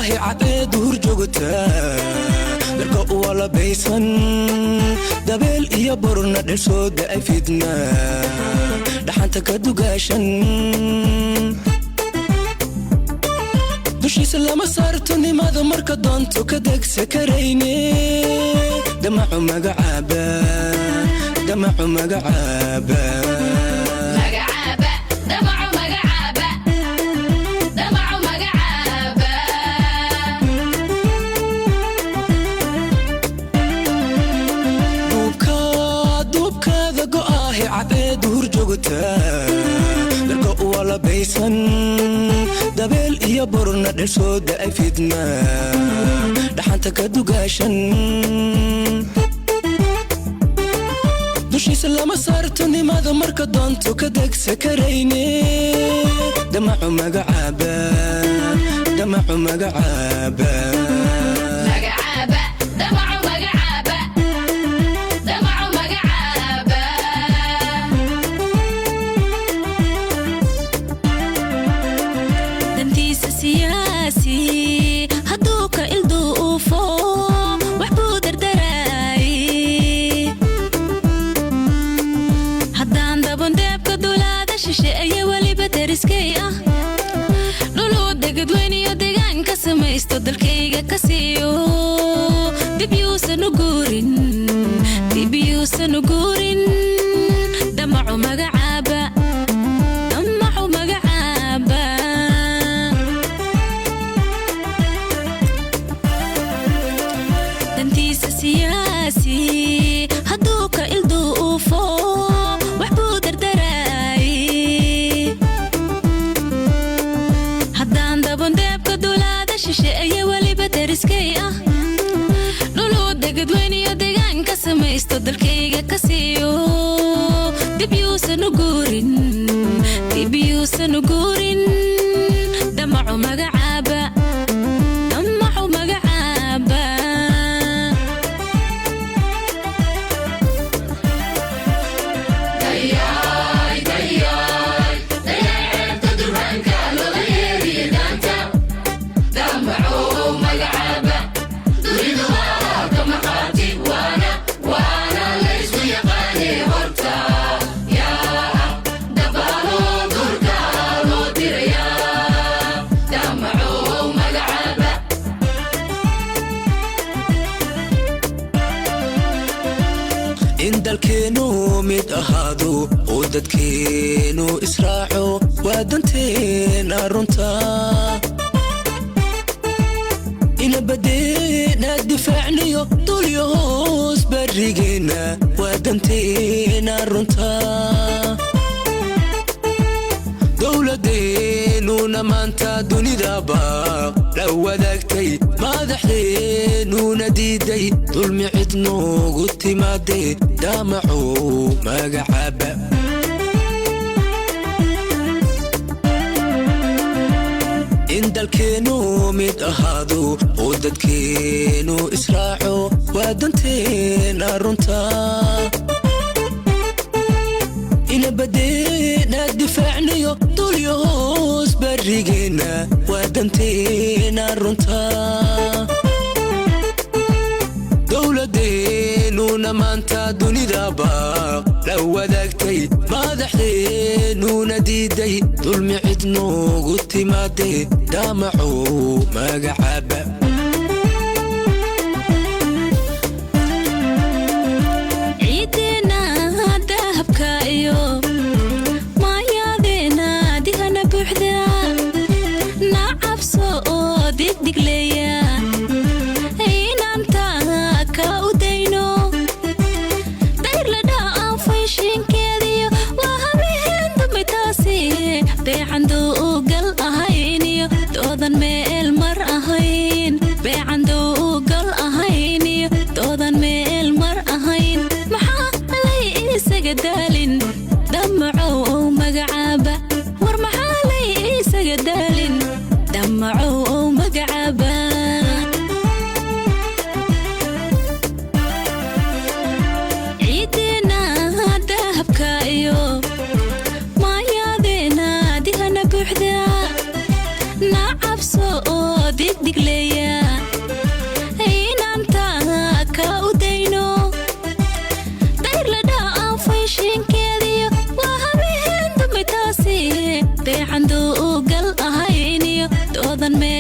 go'ahi cadeed hurjoogta darka wala baysan dabeel iyo burna dhil soo da'ay fidna dhaxanta ka dugaashan dushiisa lama saarto nimada marka doonto ka degsa karayne damacu magacaaba damacu magacaaba عبيد ورجوتا دركو ولا بيسن دبل يا برنا دسود افيدنا دحنت كدغاشن دوشي سلام صارتني ماذا مركه دونتو كدق سكريني دمعوا مقعابه دمعوا مقعابه سياسي هدوك الضوفو وحبو دردراي هدان دابون دابك دولادة شيشي ولي بترسكي لولو دقد وينيو دقان كسميستو دلكيغا كسيو دبيو سنقورين دبيو سنقورين دمعو مقعابا دمعو مقعابا سياسي هدوك الضوفو وحبو دردراي هدان دابون دابك دولادة شيشي ولي بترسكي لولو دقد وينيو دقان كسميستو دلكيغا كسيو دبيو سنقورين دبيو سنقورين دمعو مقعابا دمعو مقعابا dalkeenu mid ahaado oo dadkeenu israaco waadanteena runta ina badeena difaacniyo dulyo hoos barigeena waadanteena runta dowladeenuna maanta dunidaba la wadaagtay madaxdeenuna diiday dulmi cid noogu timaadee damacu magacaaba in dalkeenu mid ahaado oo dadkeenu israaco waadanteena runta ina badeena difaacniyo dulyo hoos barigeena waadanteena runta dowladeenuna maanta dunidaba la wadaagtay madaxdeenuna diiday dulmi cid noogu timaadee damacu magacaaba دمعوا مقعابا ورمحالي سقدالين دمعوا مقعابا عيدنا دهبك ايو ما يادينا دهنا بوحدا نعب صوت ديك لي badan